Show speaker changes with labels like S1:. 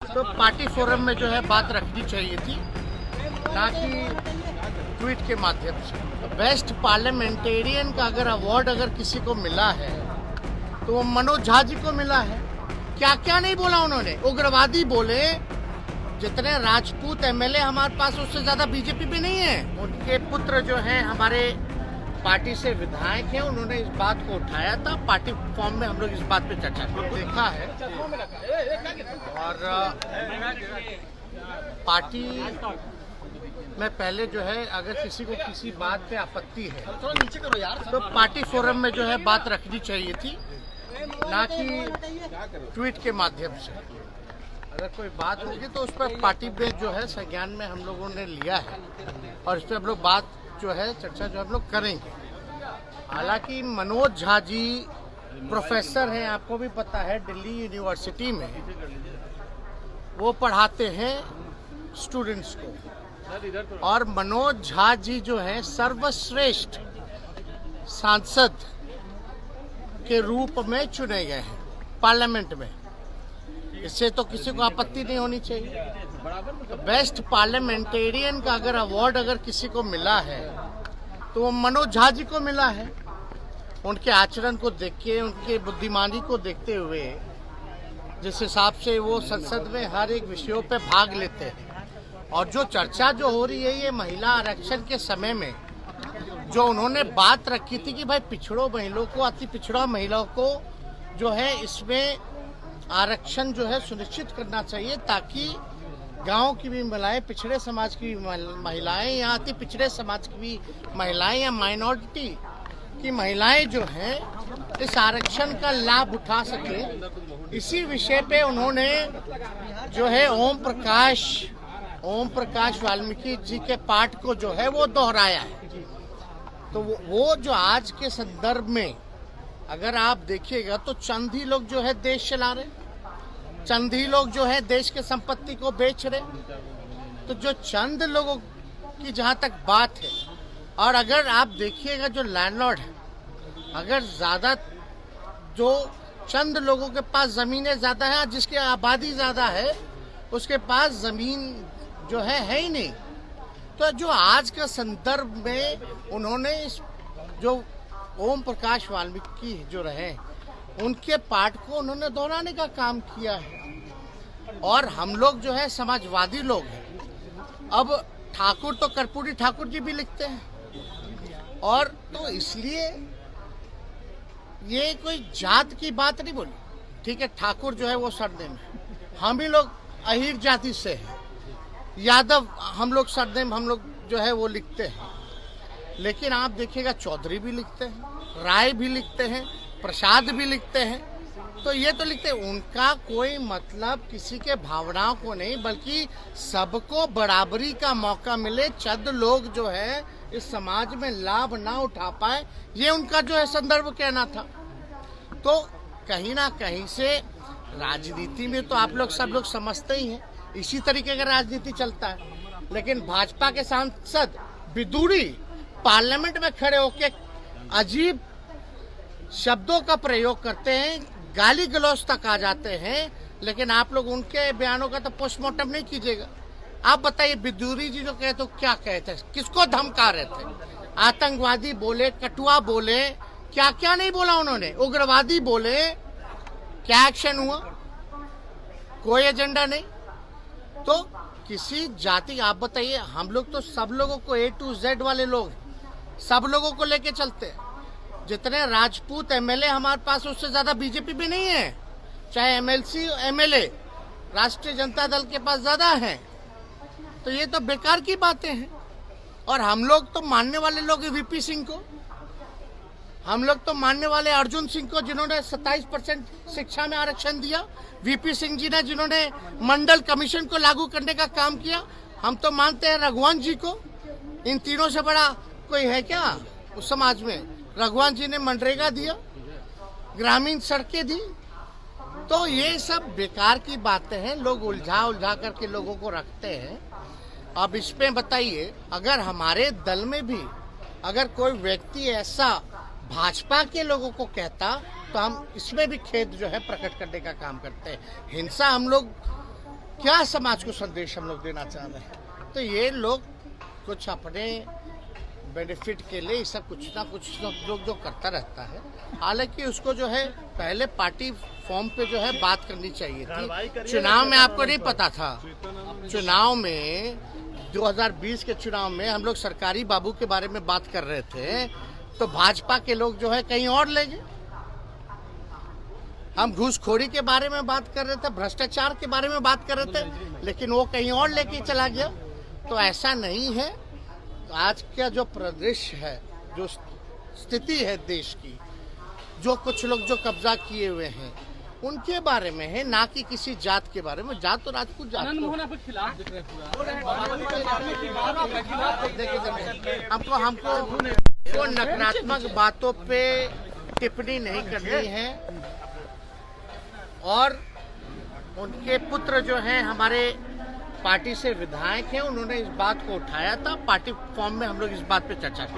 S1: तो party forum में जो है बात रखनी चाहिए थी, ना कि ट्वीट के माध्यम से। बेस्ट पार्लियामेंटेरियन का अगर अवार्ड अगर किसी को मिला है तो वो मनोज झा जी को मिला है। क्या क्या नहीं बोला उन्होंने, उग्रवादी बोले। जितने राजपूत एमएलए हमारे पास उससे ज्यादा बीजेपी में नहीं है। उनके पुत्र जो हैं हमारे पार्टी से विधायक हैं, उन्होंने इस बात को उठाया था। पार्टी फॉर्म में हम लोग इस बात पे चर्चा देखा है। और पार्टी में पहले जो है अगर किसी को किसी बात पे आपत्ति है तो पार्टी फोरम में जो है बात रखनी चाहिए थी, ना कि ट्वीट के माध्यम से। अगर कोई बात होगी तो उस पर पार्टी में जो है संज्ञान में हम लोगों ने लिया है और इस पर हम लोग बात जो है चर्चा जो हम लोग करेंगे। हालांकि मनोज झा जी प्रोफेसर हैं, आपको भी पता है, दिल्ली यूनिवर्सिटी में वो पढ़ाते हैं स्टूडेंट्स को। और मनोज झा जी जो है सर्वश्रेष्ठ सांसद के रूप में चुने गए हैं पार्लियामेंट में। इससे तो किसी को आपत्ति नहीं होनी चाहिए। तो बेस्ट पार्लियामेंटेरियन का अगर अवार्ड अगर किसी को मिला है तो वो मनोज झा जी को मिला है। उनके आचरण को देख के, उनके बुद्धिमानी को देखते हुए, जिस हिसाब से वो संसद में हर एक विषयों पे भाग लेते हैं। और जो चर्चा जो हो रही है ये महिला आरक्षण के समय में जो उन्होंने बात रखी थी कि भाई पिछड़ों महिलाओं को, अति पिछड़ा महिलाओं को जो है इसमें आरक्षण जो है सुनिश्चित करना चाहिए, ताकि गांव की भी महिलाएं, पिछड़े समाज की भी महिलाएं या अति पिछड़े समाज की भी महिलाएं या माइनॉरिटी की महिलाएं जो हैं इस आरक्षण का लाभ उठा सके। इसी विषय पे उन्होंने जो है ओम प्रकाश वाल्मीकि जी के पाठ को जो है वो दोहराया है। तो वो जो आज के संदर्भ में अगर आप देखिएगा तो चंद ही लोग जो है देश चला रहे, चंद ही लोग जो है देश के संपत्ति को बेच रहे। तो जो चंद लोगों की जहां तक बात है, और अगर आप देखिएगा जो लैंडलॉर्ड है, अगर ज्यादा जो चंद लोगों के पास जमीनें ज्यादा है, जिसकी आबादी ज्यादा है, उसके पास जमीन जो है ही नहीं। तो जो आज का संदर्भ में उन्होंने इस जो ओम प्रकाश वाल्मीकि जो रहे उनके पाठ को उन्होंने दोहराने का काम किया है। और हम लोग जो है समाजवादी लोग हैं। अब ठाकुर तो कर्पूरी ठाकुर जी भी लिखते हैं, और तो इसलिए ये कोई जात की बात नहीं बोली। ठीक है, ठाकुर जो है वो सरनेम है, हम ही लोग अहीर जाति से हैं, यादव हम लोग सरनेम हम लोग जो है वो लिखते हैं। लेकिन आप देखिएगा चौधरी भी लिखते हैं, राय भी लिखते हैं, प्रसाद भी लिखते हैं। तो ये तो लिखते हैं, उनका कोई मतलब किसी के भावनाओं को नहीं, बल्कि सबको बराबरी का मौका मिले, चंद लोग जो है इस समाज में लाभ ना उठा पाए, ये उनका जो है संदर्भ कहना था। तो कहीं ना कहीं से राजनीति में तो आप लोग सब लोग समझते ही हैं, इसी तरीके का राजनीति चलता है। लेकिन भाजपा के सांसद विदुरी पार्लियामेंट में खड़े होकर अजीब शब्दों का प्रयोग करते हैं, गाली गलौज तक आ जाते हैं। लेकिन आप लोग उनके बयानों का तो पोस्टमार्टम नहीं कीजिएगा। आप बताइए, विदुरी जी जो कहे तो क्या कहते हैं, किसको धमका रहे थे? आतंकवादी बोले, कटुआ बोले, क्या क्या नहीं बोला उन्होंने, उग्रवादी बोले। क्या एक्शन हुआ? कोई एजेंडा नहीं। तो किसी जाति, आप बताइए, हम लोग तो सब लोगों को A to Z वाले लोग, सब लोगों को लेके चलते हैं। जितने राजपूत एमएलए हमारे पास उससे ज्यादा बीजेपी में नहीं है, चाहे एमएलसी एमएलए राष्ट्रीय जनता दल के पास ज्यादा है। तो ये तो बेकार की बातें हैं। और हम लोग तो मानने वाले लोग वीपी सिंह को, हम लोग तो मानने वाले अर्जुन सिंह को, जिन्होंने 27% शिक्षा में आरक्षण दिया, वीपी सिंह जी ने जिन्होंने मंडल कमीशन को लागू करने का काम किया। हम तो मानते हैं रघुवंश जी को। इन तीनों से बड़ा कोई है क्या उस समाज में? रघुवंश जी ने मनरेगा दिया, ग्रामीण सड़कें दी। तो ये सब बेकार की बातें हैं, लोग उलझा करके लोगों को रखते हैं। अब इसमें बताइए, अगर हमारे दल में भी अगर कोई व्यक्ति ऐसा भाजपा के लोगों को कहता तो हम इसमें भी खेद जो है प्रकट करने का काम करते हैं। हिंसा हम लोग क्या समाज को संदेश हम लोग देना चाह रहे हैं? तो ये लोग कुछ अपने बेनिफिट के लिए सब कुछ ना कुछ लोग जो करता रहता है। हालांकि उसको जो है पहले पार्टी फॉर्म पे जो है बात करनी चाहिए थी। चुनाव में आपको नहीं पता था, चुनाव में 2020 के चुनाव में हम लोग सरकारी बाबू के बारे में बात कर रहे थे तो भाजपा के लोग जो है कहीं और ले गए। हम घूसखोरी के बारे में बात कर रहे थे, भ्रष्टाचार के बारे में बात कर रहे थे, लेकिन वो कहीं और लेके चला गया। तो ऐसा नहीं है। आज का जो परिदृश्य है, जो स्थिति है देश की, जो कुछ लोग जो कब्जा किए हुए हैं उनके बारे में है, ना कि किसी जात के बारे में। जात तो राजपूत जात हमको नकारात्मक बातों पे टिप्पणी नहीं करनी है। और उनके पुत्र जो हैं हमारे पार्टी से विधायक हैं, उन्होंने इस बात को उठाया था। पार्टी फॉर्म में हम लोग इस बात पे चर्चा की।